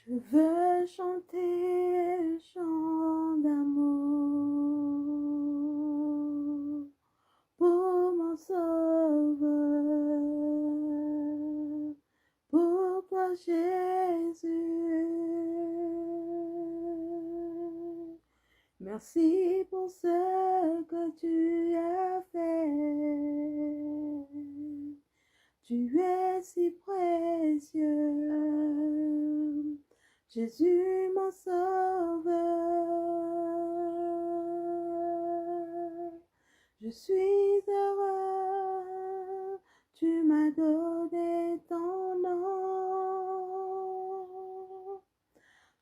Je veux chanter un chant d'amour pour mon sauveur, pour toi Jésus. Merci pour ce que tu as fait. Tu es si précieux, Jésus mon sauveur. Je suis heureux, tu m'as donné ton nom.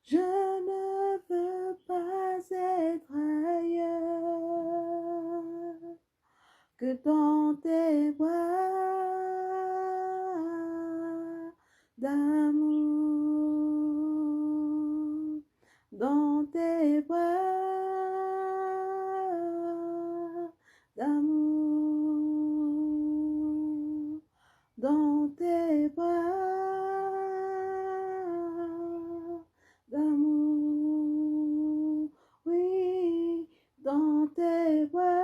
Je ne veux pas être ailleurs que dans tes bras d'amour, dans tes bras d'amour, dans tes bras d'amour, oui, dans tes bras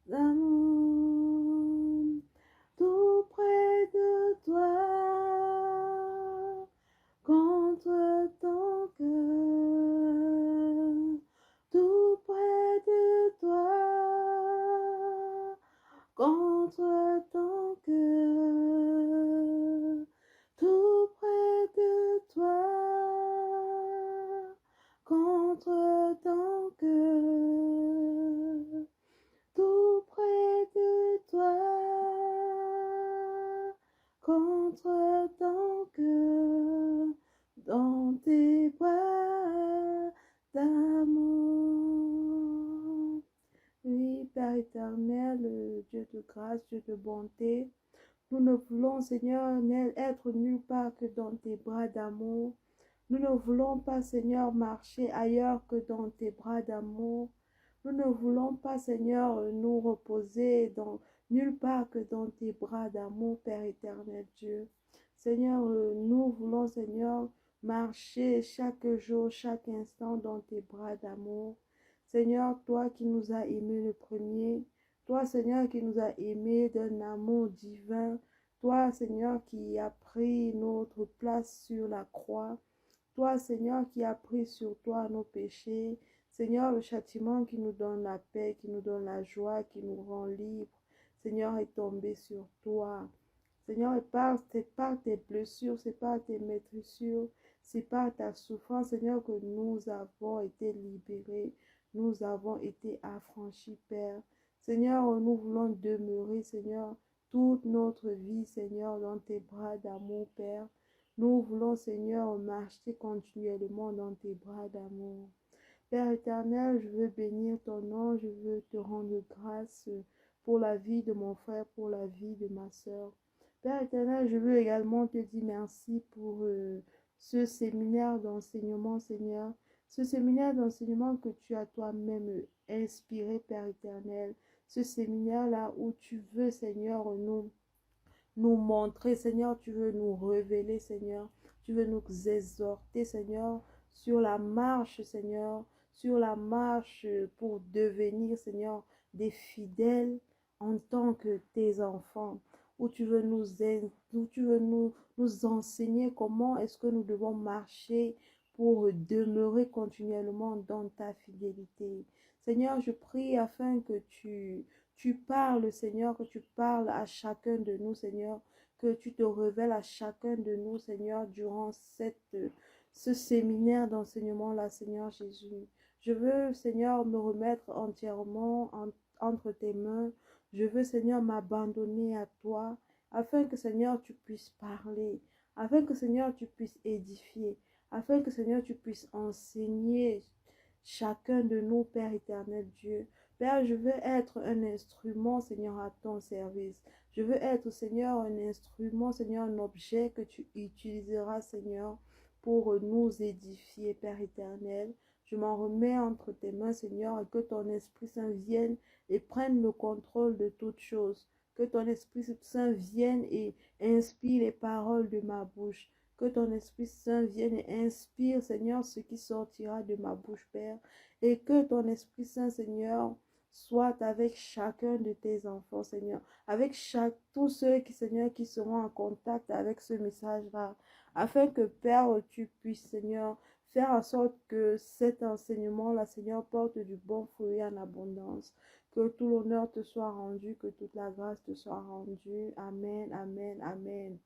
d'amour, tout près de toi, contre ton cœur, tout près de toi, contre ton cœur, tout près de toi, contre ton cœur, tout près de toi, contre ton cœur, dans tes bras d'amour. Oui, Père éternel, Dieu de grâce, Dieu de bonté, nous ne voulons, Seigneur, être nulle part que dans tes bras d'amour. Nous ne voulons pas, Seigneur, marcher ailleurs que dans tes bras d'amour. Nous ne voulons pas, Seigneur, nous reposer dans nulle part que dans tes bras d'amour, Père éternel Dieu. Seigneur, nous voulons, Seigneur, marcher chaque jour, chaque instant dans tes bras d'amour. Seigneur, toi qui nous as aimés le premier, toi, Seigneur, qui nous as aimés d'un amour divin, toi, Seigneur, qui as pris notre place sur la croix, toi, Seigneur, qui as pris sur toi nos péchés, Seigneur, le châtiment qui nous donne la paix, qui nous donne la joie, qui nous rend libres, Seigneur, est tombé sur toi. Seigneur, c'est par tes blessures, c'est par tes maîtrissures, c'est par ta souffrance, Seigneur, que nous avons été libérés, nous avons été affranchis, Père. Seigneur, nous voulons demeurer, Seigneur, toute notre vie, Seigneur, dans tes bras d'amour, Père. Nous voulons, Seigneur, marcher continuellement dans tes bras d'amour. Père éternel, je veux bénir ton nom, je veux te rendre grâce pour la vie de mon frère, pour la vie de ma soeur. Père éternel, je veux également te dire merci pour ce séminaire d'enseignement, Seigneur. Ce séminaire d'enseignement que tu as toi-même inspiré, Père éternel. Ce séminaire-là où tu veux, Seigneur, nous montrer, Seigneur, tu veux nous révéler, Seigneur, tu veux nous exhorter, Seigneur, sur la marche, Seigneur, sur la marche pour devenir, Seigneur, des fidèles en tant que tes enfants, où tu veux nous enseigner comment est-ce que nous devons marcher pour demeurer continuellement dans ta fidélité. Seigneur, je prie afin que tu parles, Seigneur, que tu parles à chacun de nous, Seigneur, que tu te révèles à chacun de nous, Seigneur, durant ce séminaire d'enseignement-là, Seigneur Jésus. Je veux, Seigneur, me remettre entièrement entre tes mains. Je veux, Seigneur, m'abandonner à toi, afin que, Seigneur, tu puisses parler, afin que, Seigneur, tu puisses édifier, afin que, Seigneur, tu puisses enseigner chacun de nous, Père éternel Dieu. Père, je veux être un instrument, Seigneur, à ton service. Je veux être, Seigneur, un instrument, Seigneur, un objet que tu utiliseras, Seigneur, pour nous édifier, Père éternel. Je m'en remets entre tes mains, Seigneur, et que ton Esprit Saint vienne et prenne le contrôle de toutes choses. Que ton Esprit Saint vienne et inspire les paroles de ma bouche. Que ton Esprit Saint vienne et inspire, Seigneur, ce qui sortira de ma bouche, Père. Et que ton Esprit Saint, Seigneur, soit avec chacun de tes enfants, Seigneur. Avec tous ceux qui, Seigneur, qui seront en contact avec ce message-là. Afin que, Père, tu puisses, Seigneur, faire en sorte que cet enseignement-là, Seigneur, porte du bon fruit en abondance. Que tout l'honneur te soit rendu, que toute la grâce te soit rendue. Amen, amen, amen.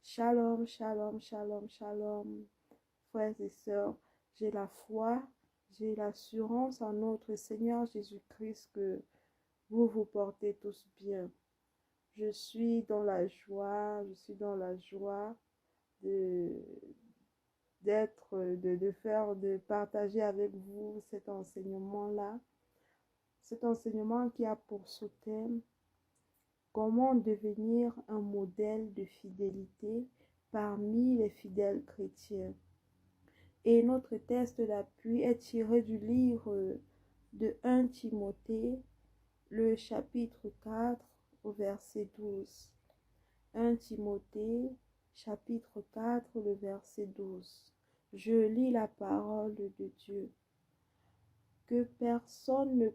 Shalom, shalom, shalom, shalom. Frères et sœurs, j'ai la foi, j'ai l'assurance en notre Seigneur Jésus-Christ que vous vous portez tous bien. Je suis dans la joie, de de partager avec vous cet enseignement-là. Cet enseignement qui a pour sous-thème comment devenir un modèle de fidélité parmi les fidèles chrétiens. Et notre texte d'appui est tiré du livre de 1 Timothée, le chapitre 4 au verset 12. 1 Timothée, chapitre 4, le verset 12. Je lis la parole de Dieu. Que personne ne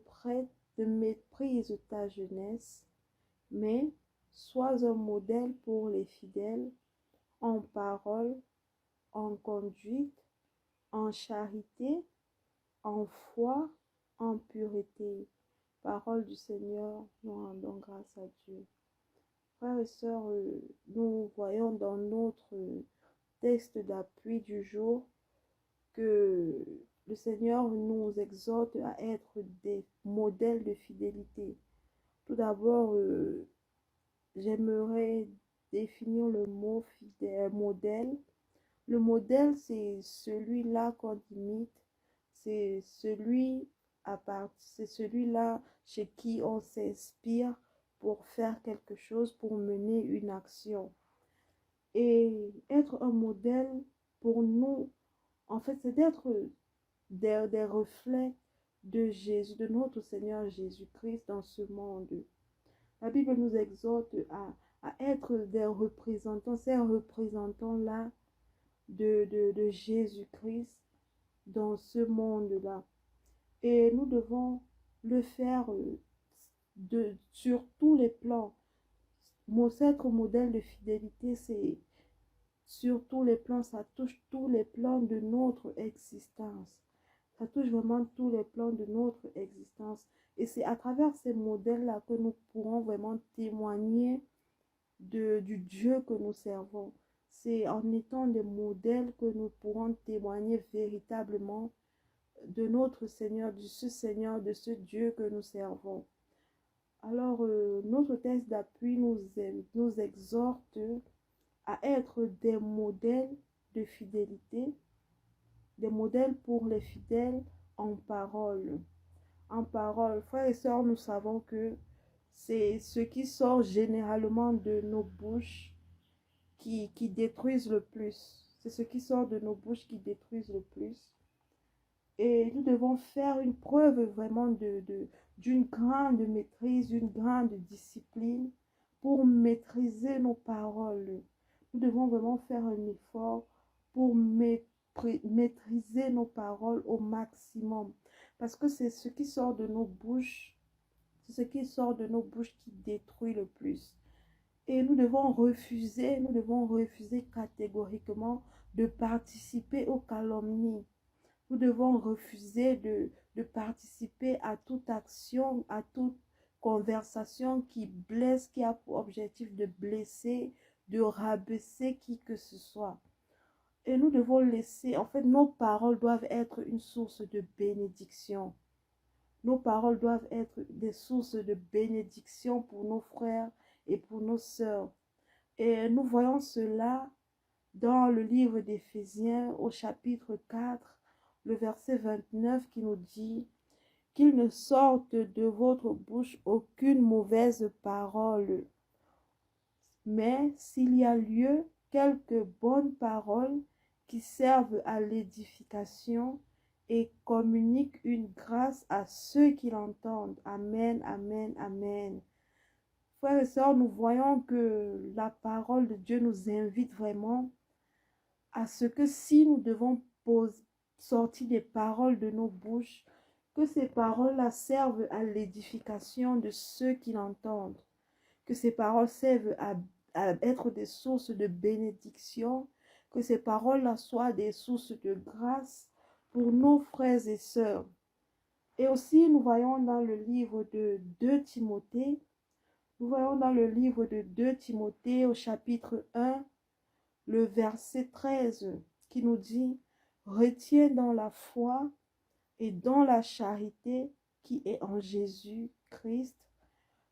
méprise ta jeunesse, mais sois un modèle pour les fidèles, en parole, en conduite, en charité, en foi, en pureté. Parole du Seigneur, nous rendons grâce à Dieu. Frères et sœurs, nous voyons dans notre texte d'appui du jour que le Seigneur nous exhorte à être des modèles de fidélité. Tout d'abord, j'aimerais définir le mot modèle. Le modèle, c'est celui-là qu'on imite, c'est celui-là chez qui on s'inspire pour faire quelque chose, pour mener une action. Et être un modèle, pour nous, en fait, c'est d'être des reflets de Jésus, de notre Seigneur Jésus-Christ dans ce monde. La Bible nous exhorte à être des représentants, ces représentants-là de Jésus-Christ dans ce monde-là. Et nous devons le faire sur tous les plans. Être modèle de fidélité, c'est sur tous les plans, ça touche tous les plans de notre existence. Ça touche vraiment tous les plans de notre existence. Et c'est à travers ces modèles-là que nous pourrons vraiment témoigner du Dieu que nous servons. C'est en étant des modèles que nous pourrons témoigner véritablement de notre Seigneur, de ce Dieu que nous servons. Alors, notre texte d'appui nous exhorte à être des modèles de fidélité, des modèles pour les fidèles en parole. En parole, frères et sœurs, nous savons que c'est ce qui sort généralement de nos bouches qui détruisent le plus. C'est ce qui sort de nos bouches qui détruisent le plus. Et nous devons faire une preuve vraiment d'une grande maîtrise, d'une grande discipline pour maîtriser nos paroles. Nous devons vraiment faire un effort pour maîtriser nos paroles au maximum. Parce que c'est ce qui sort de nos bouches, c'est ce qui sort de nos bouches qui détruit le plus. Et nous devons refuser catégoriquement de participer aux calomnies. Nous devons refuser de participer à toute action, à toute conversation qui blesse, qui a pour objectif de blesser, de rabaisser qui que ce soit. Et nous devons laisser, en fait, nos paroles doivent être une source de bénédiction. Nos paroles doivent être des sources de bénédiction pour nos frères et pour nos sœurs. Et nous voyons cela dans le livre d'Éphésiens au chapitre 4, le verset 29 qui nous dit qu'il ne sorte de votre bouche aucune mauvaise parole, mais s'il y a lieu, quelques bonnes paroles qui servent à l'édification et communiquent une grâce à ceux qui l'entendent. Amen, amen, amen. Frères et sœurs, nous voyons que la parole de Dieu nous invite vraiment à ce que si nous devons sortir des paroles de nos bouches, que ces paroles-là servent à l'édification de ceux qui l'entendent, que ces paroles servent à être des sources de bénédiction, que ces paroles-là soient des sources de grâce pour nos frères et sœurs. Et aussi, nous voyons dans le livre de 2 Timothée, nous voyons dans le livre de 2 Timothée au chapitre 1, le verset 13, qui nous dit « Retiens dans la foi et dans la charité qui est en Jésus-Christ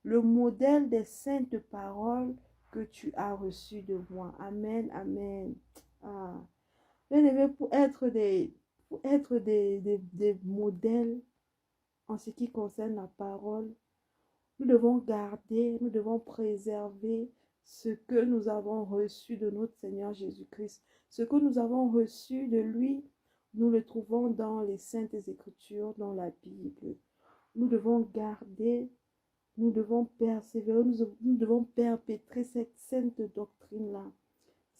le modèle des saintes paroles que tu as reçues de moi. » Amen, amen. Ah. Bien-aimés, pour être des modèles en ce qui concerne la parole, nous devons garder, nous devons préserver ce que nous avons reçu de notre Seigneur Jésus-Christ. Ce que nous avons reçu de lui, nous le trouvons dans les Saintes Écritures, dans la Bible. Nous devons garder, nous devons persévérer, nous devons perpétrer cette sainte doctrine-là.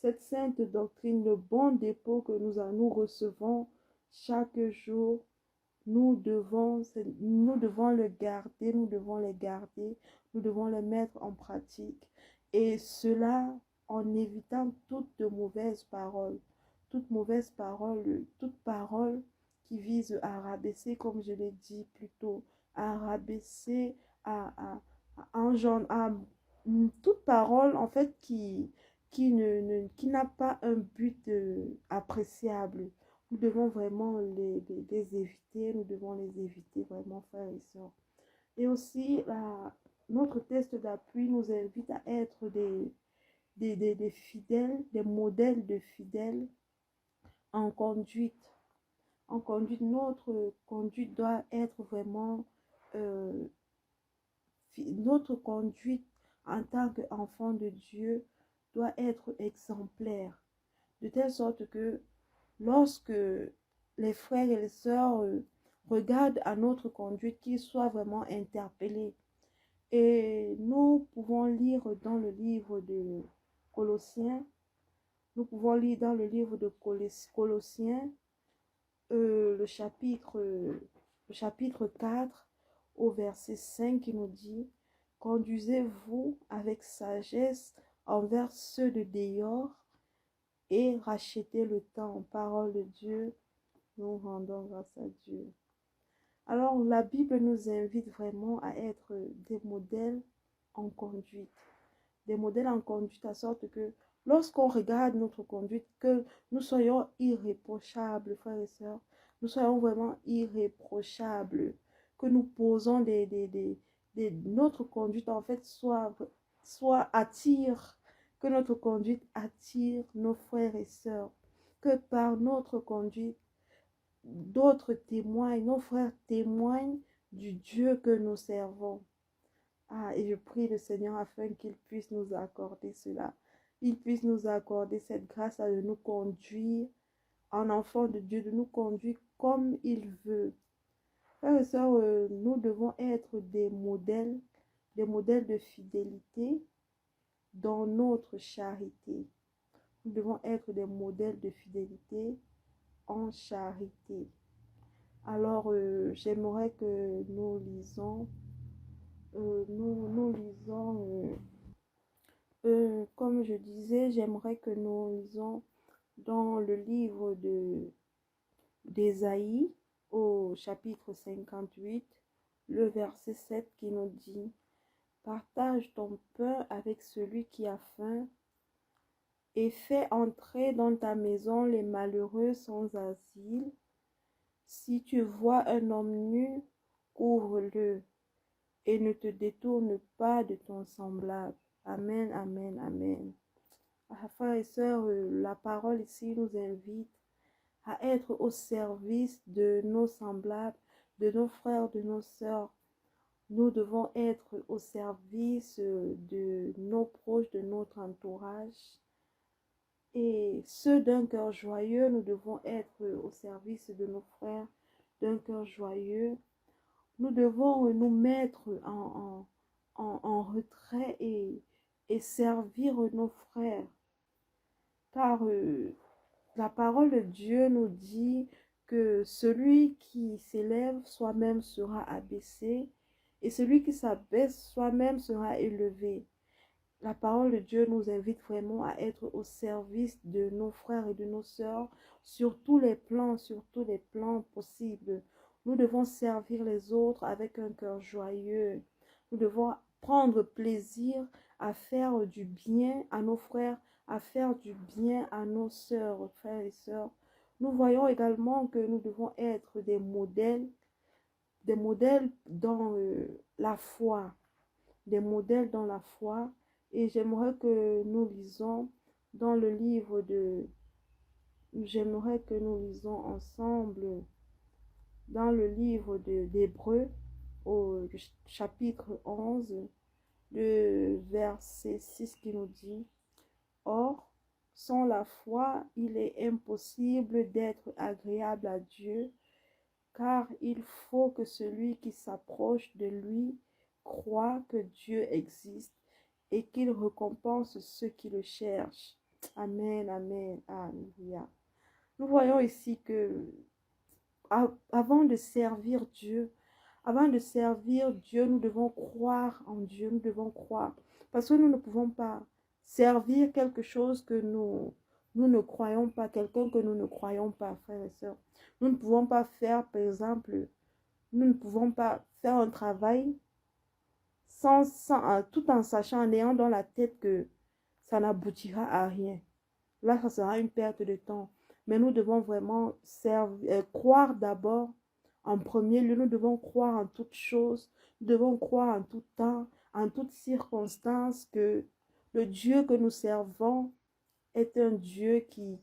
Cette sainte doctrine, le bon dépôt que nous recevons chaque jour, nous devons le garder, nous devons les garder, nous devons les mettre en pratique. Et cela en évitant toute mauvaise parole, toute parole qui vise à rabaisser, comme je l'ai dit plus tôt, à rabaisser, à toute parole en fait qui n'a pas un but appréciable. Nous devons vraiment les éviter, nous devons les éviter vraiment, frères et sœurs. Et aussi, notre test d'appui nous invite à être des fidèles, des modèles de fidèles en conduite. En conduite, notre conduite doit être vraiment, notre conduite en tant qu'enfant de Dieu doit être exemplaire, de telle sorte que lorsque les frères et les sœurs regardent à notre conduite, qu'ils soient vraiment interpellés. Et nous pouvons lire dans le livre de Colossiens, nous pouvons lire dans le livre de Colossiens, le chapitre 4 au verset 5 qui nous dit « Conduisez-vous avec sagesse envers ceux de dehors et rachetez le temps. » Parole de Dieu, nous rendons grâce à Dieu. Alors, la Bible nous invite vraiment à être des modèles en conduite. Des modèles en conduite à sorte que lorsqu'on regarde notre conduite, que nous soyons irréprochables, frères et sœurs. Nous soyons vraiment irréprochables. Que nous posons notre conduite, en fait, attire, que notre conduite attire nos frères et sœurs. Que par notre conduite, d'autres témoignent, nos frères témoignent du Dieu que nous servons. Et je prie le Seigneur afin qu'il puisse nous accorder cela. Il puisse nous accorder cette grâce de nous conduire en enfant de Dieu, de nous conduire comme il veut. Frères et sœurs, nous devons être des modèles de fidélité dans notre charité. Nous devons être des modèles de fidélité en charité. Alors, j'aimerais que nous lisons, comme je disais, j'aimerais que nous lisons dans le livre d'Ésaïe au chapitre 58, le verset 7 qui nous dit « Partage ton pain avec celui qui a faim et fais entrer dans ta maison les malheureux sans asile. Si tu vois un homme nu, couvre-le et ne te détourne pas de ton semblable. » Amen, amen, amen. Frères et sœurs, la parole ici nous invite à être au service de nos semblables, de nos frères, de nos sœurs. Nous devons être au service de nos proches, de notre entourage. Et ceux d'un cœur joyeux, nous devons être au service de nos frères d'un cœur joyeux. Nous devons nous mettre en retrait et servir nos frères. Car la parole de Dieu nous dit que celui qui s'élève soi-même sera abaissé et celui qui s'abaisse soi-même sera élevé. La parole de Dieu nous invite vraiment à être au service de nos frères et de nos sœurs sur tous les plans possibles. Nous devons servir les autres avec un cœur joyeux. Nous devons prendre plaisir à faire du bien à nos frères, à faire du bien à nos sœurs, frères et sœurs. Nous voyons également que nous devons être des modèles dans la foi, des modèles dans la foi. Et j'aimerais que nous lisons dans le livre de... J'aimerais que nous lisons ensemble dans le livre d'Hébreux au chapitre 11, le verset 6 qui nous dit: Or, sans la foi, il est impossible d'être agréable à Dieu, car il faut que celui qui s'approche de lui croit que Dieu existe et qu'il récompense ceux qui le cherchent. Amen, amen, alléluia. Nous voyons ici que avant de servir Dieu, nous devons croire en Dieu, nous devons croire. Parce que nous ne pouvons pas servir quelque chose que nous ne croyons pas, quelqu'un que nous ne croyons pas, frères et sœurs. Nous ne pouvons pas faire, par exemple, nous ne pouvons pas faire un travail tout en sachant, en ayant dans la tête que ça n'aboutira à rien. Là, ça sera une perte de temps. Mais nous devons vraiment croire d'abord. En premier lieu, nous devons croire en toutes choses. Nous devons croire en tout temps, en toutes circonstances, que le Dieu que nous servons est un Dieu qui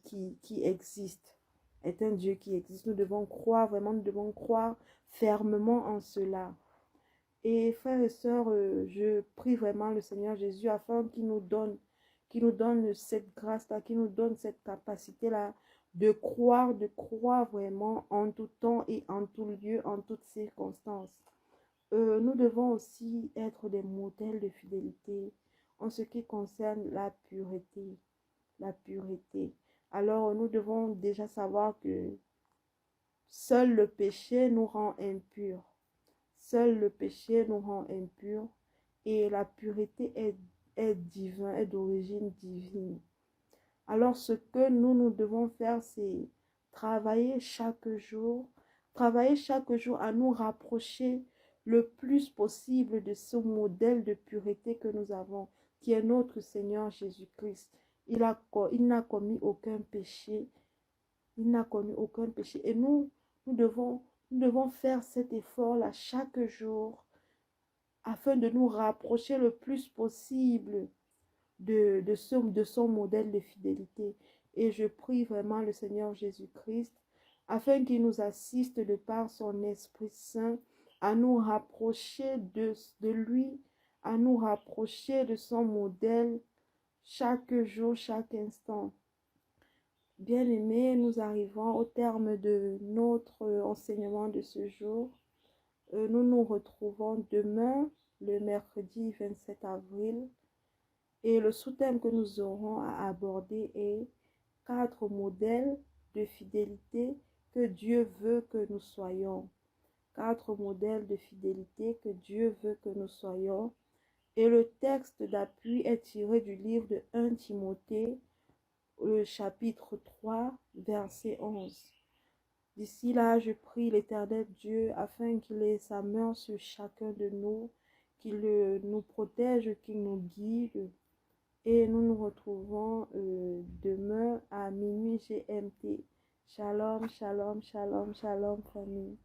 existe. Est un Dieu qui existe. Nous devons croire, vraiment, nous devons croire fermement en cela. Et frères et sœurs, je prie vraiment le Seigneur Jésus afin qu'il nous donne cette grâce-là, qu'il nous donne cette capacité-là de croire vraiment en tout temps et en tout lieu, en toutes circonstances. Nous devons aussi être des modèles de fidélité en ce qui concerne la pureté. La pureté. Alors, nous devons déjà savoir que seul le péché nous rend impurs. Seul le péché nous rend impurs et la pureté est divine, est d'origine divine. Alors ce que nous devons faire, c'est travailler chaque jour à nous rapprocher le plus possible de ce modèle de pureté que nous avons, qui est notre Seigneur Jésus-Christ. Il n'a commis aucun péché. Il n'a commis aucun péché. Et nous devons faire cet effort-là chaque jour afin de nous rapprocher le plus possible de son modèle de fidélité. Et je prie vraiment le Seigneur Jésus-Christ afin qu'il nous assiste de par son Esprit Saint à nous rapprocher de lui, à nous rapprocher de son modèle chaque jour, chaque instant. Bien-aimés, nous arrivons au terme de notre enseignement de ce jour. Nous nous retrouvons demain, le mercredi 27 avril. Et le sous-thème que nous aurons à aborder est 4 modèles de fidélité que Dieu veut que nous soyons. 4 modèles de fidélité que Dieu veut que nous soyons. Et le texte d'appui est tiré du livre de 1 Timothée, le chapitre 3, verset 11. D'ici là, je prie l'Éternel Dieu afin qu'il ait sa main sur chacun de nous, qu'il nous protège, qu'il nous guide. Et nous nous retrouvons demain à minuit GMT. Shalom, shalom, shalom, shalom, famille.